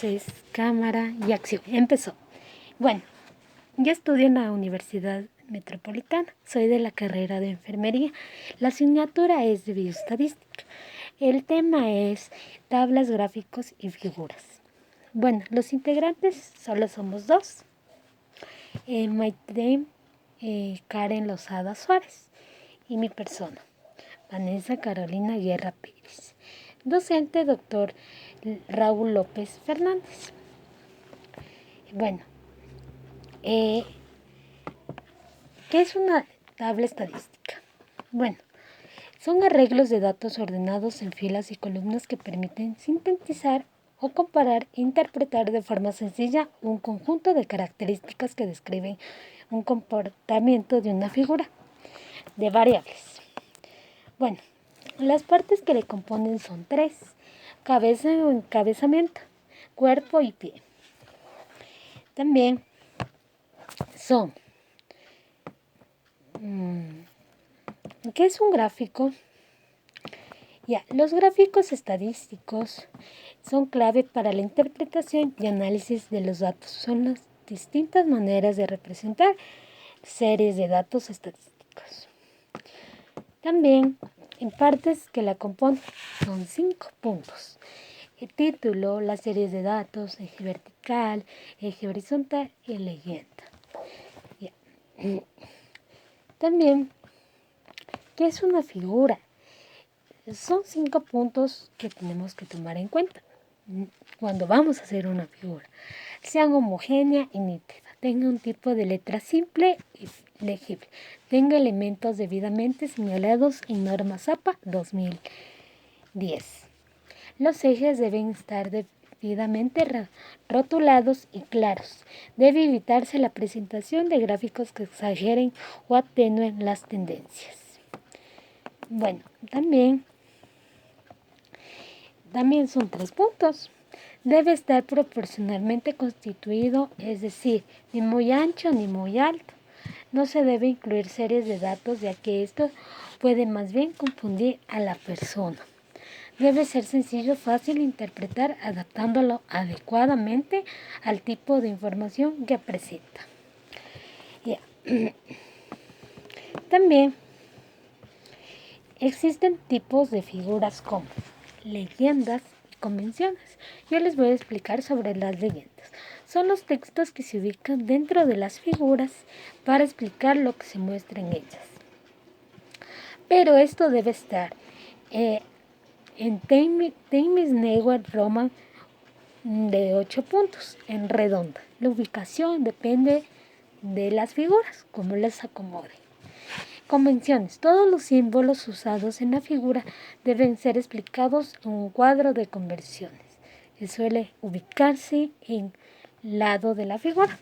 Entonces, cámara y acción. Empezó. Bueno, yo estudio en la Universidad Metropolitana. Soy de la carrera de enfermería. La asignatura es de bioestadística. El tema es tablas, gráficos y figuras. Bueno, los integrantes solo somos dos. Maite Karen Lozada Suárez y mi persona, Vanessa Carolina Guerra Pérez. Docente, doctor Raúl López Fernández. Bueno, ¿qué es una tabla estadística? Bueno, son arreglos de datos ordenados en filas y columnas que permiten sintetizar o comparar e interpretar de forma sencilla un conjunto de características que describen un comportamiento de una figura de variables. Bueno, las partes que le componen son tres: cabeza o encabezamiento, cuerpo y pie. También son ¿qué es un gráfico? Los gráficos estadísticos son clave para la interpretación y análisis de los datos. Son las distintas maneras de representar series de datos estadísticos. También en partes que la componen son 5 puntos: el título, las series de datos, eje vertical, eje horizontal y leyenda. También, ¿qué es una figura? Son 5 puntos que tenemos que tomar en cuenta cuando vamos a hacer una figura. Sean homogénea y nítida, tenga un tipo de letra simple y legible, tenga elementos debidamente señalados en norma APA 2010. Los ejes deben estar debidamente rotulados y claros. Debe evitarse la presentación de gráficos que exageren o atenúen las tendencias. Bueno, también son 3 puntos. Debe estar proporcionalmente constituido, es decir, ni muy ancho ni muy alto. No se debe incluir series de datos, ya que esto puede más bien confundir a la persona. Debe ser sencillo, fácil de interpretar, adaptándolo adecuadamente al tipo de información que presenta. También existen tipos de figuras como leyendas y convenciones. Yo les voy a explicar sobre las leyendas. Son los textos que se ubican dentro de las figuras para explicar lo que se muestra en ellas. Pero esto debe estar en Times New Roman de 8 puntos, en redonda. La ubicación depende de las figuras, como les acomode. Convenciones. Todos los símbolos usados en la figura deben ser explicados en un cuadro de conversiones, que suele ubicarse en lado de la figura,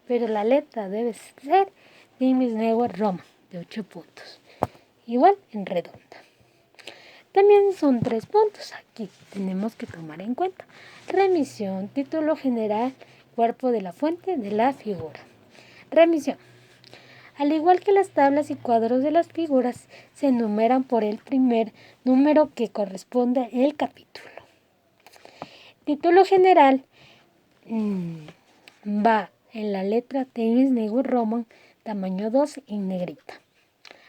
pero la letra debe ser Times New Roman de 8 puntos, igual en redonda. También son 3 puntos. Aquí tenemos que tomar en cuenta: remisión, título general, cuerpo de la fuente de la figura. Remisión. Al igual que las tablas y cuadros de las figuras, se enumeran por el primer número que corresponde al capítulo. Título general va en la letra Times New Roman, tamaño 2 en negrita.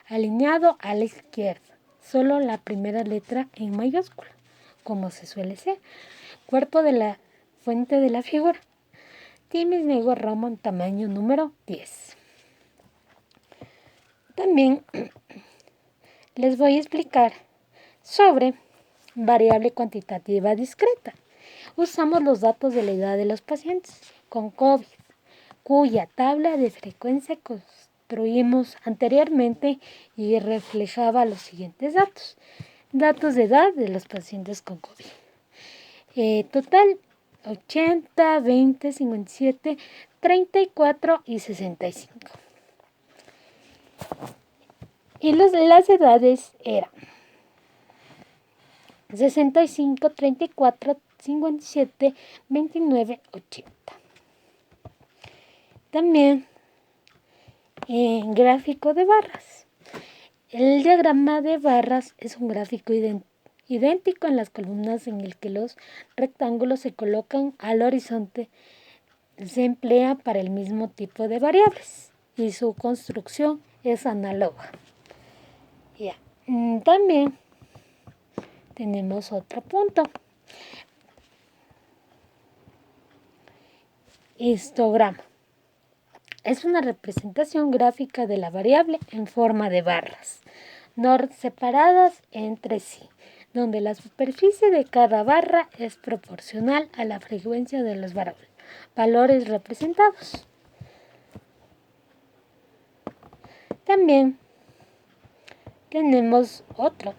Alineado a la izquierda, solo la primera letra en mayúscula, como se suele ser. Cuerpo de la fuente de la figura. Times New Roman, tamaño número 10. También les voy a explicar sobre variable cuantitativa discreta. Usamos los datos de la edad de los pacientes con COVID, cuya tabla de frecuencia construimos anteriormente y reflejaba los siguientes datos. Datos de edad de los pacientes con COVID. Total 80, 20, 57, 34 y 65. Y las edades eran 65, 34, 57, 29, 80. También gráfico de barras. El diagrama de barras es un gráfico idéntico en las columnas en el que los rectángulos se colocan al horizonte, se emplea para el mismo tipo de variables y su construcción es análoga. Ya. También tenemos otro punto. Histograma. Es una representación gráfica de la variable en forma de barras, no separadas entre sí, donde la superficie de cada barra es proporcional a la frecuencia de los valores representados. También tenemos otro,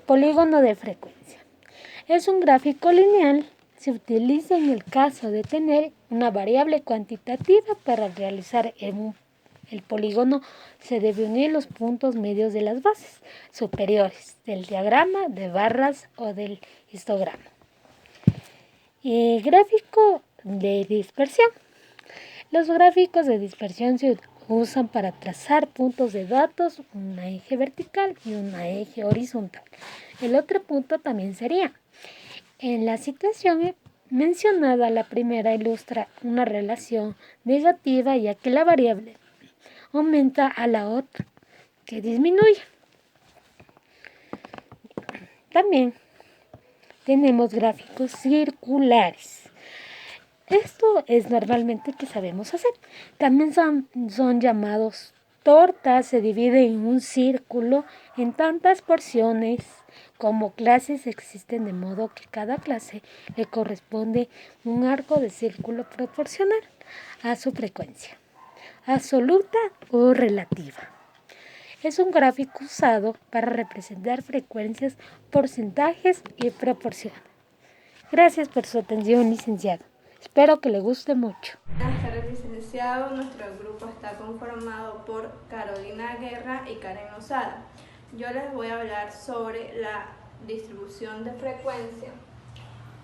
polígono de frecuencia. Es un gráfico lineal. Se utiliza en el caso de tener una variable cuantitativa. Para realizar el polígono se debe unir los puntos medios de las bases superiores del diagrama de barras o del histograma. Gráfico de dispersión. Los gráficos de dispersión se usan para trazar puntos de datos, un eje vertical y un eje horizontal. El otro punto también sería: en la situación mencionada, la primera ilustra una relación negativa, ya que la variable aumenta a la otra, que disminuye. También tenemos gráficos circulares. Esto es normalmente que sabemos hacer. También son llamados tortas. Se divide en un círculo en tantas porciones como clases existen, de modo que cada clase le corresponde un arco de círculo proporcional a su frecuencia, absoluta o relativa. Es un gráfico usado para representar frecuencias, porcentajes y proporciones. Gracias por su atención, licenciado. Espero que le guste mucho. Buenas tardes, licenciado. Nuestro grupo está conformado por Carolina Guerra y Karen Osada. Yo les voy a hablar sobre la distribución de frecuencia,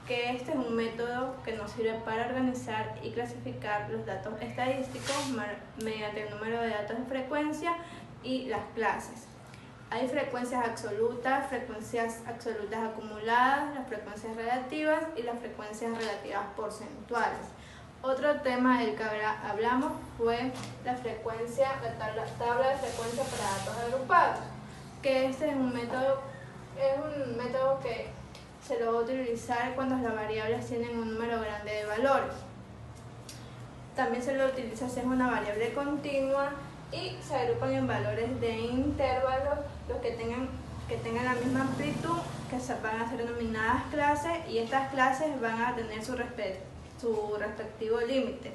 que este es un método que nos sirve para organizar y clasificar los datos estadísticos mediante el número de datos de frecuencia y las clases. Hay frecuencias absolutas acumuladas, las frecuencias relativas y las frecuencias relativas porcentuales. Otro tema del que hablamos fue la tabla de frecuencia para datos agrupados, que este es un método que se lo va a utilizar cuando las variables tienen un número grande de valores. También se lo utiliza si es una variable continua, y se agrupan en valores de intervalos los que tengan la misma amplitud, que van a ser denominadas clases, y estas clases van a tener su respectivo límite.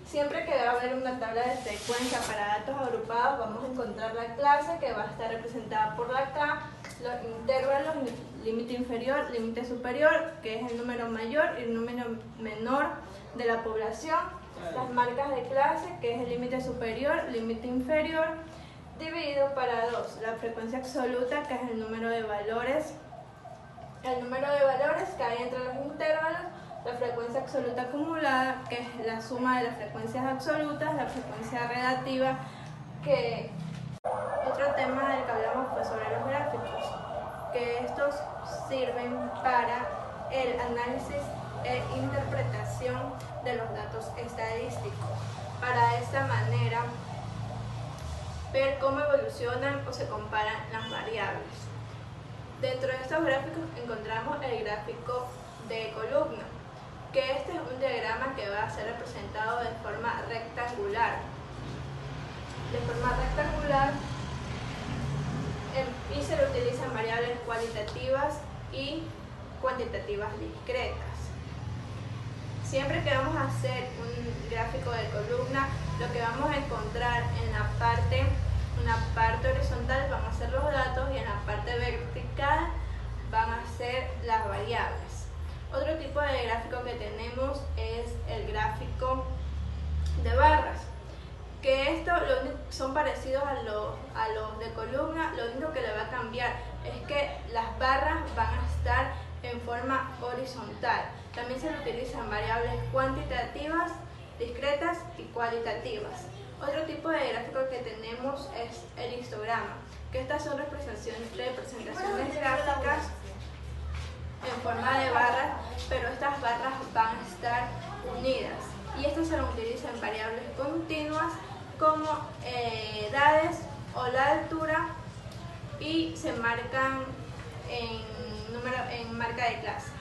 Siempre que va a haber una tabla de frecuencia para datos agrupados, vamos a encontrar la clase, que va a estar representada por la K, los intervalos, límite inferior, límite superior, que es el número mayor y el número menor de la población, las marcas de clase, que es el límite superior, límite inferior, dividido para 2, la frecuencia absoluta, que es el número de valores que hay entre los intervalos, la frecuencia absoluta acumulada, que es la suma de las frecuencias absolutas, la frecuencia relativa, que otro tema del que hablamos fue sobre los gráficos, que estos sirven para el análisis e interpretación de los datos estadísticos. Para de esta manera ver cómo evolucionan o se comparan las variables. Dentro de estos gráficos encontramos el gráfico de columna, que este es un diagrama que va a ser representado de forma rectangular. Y se le utilizan variables cualitativas y cuantitativas discretas. Siempre que vamos a hacer un gráfico de columna, lo que vamos a encontrar en la parte horizontal van a ser los datos, y en la parte vertical van a ser las variables. Otro tipo de gráfico que tenemos es el gráfico de barras, que estos son parecidos a los de columna. Lo único que le va a cambiar es que las barras van a estar en forma horizontal. También se utilizan variables cuantitativas, discretas y cualitativas. Otro tipo de gráfico que tenemos es el histograma, que que estas son representaciones gráficas en forma de barras, pero estas barras van a estar unidas y esto se lo utiliza en variables continuas como edades o la altura y se marcan en marca de clase.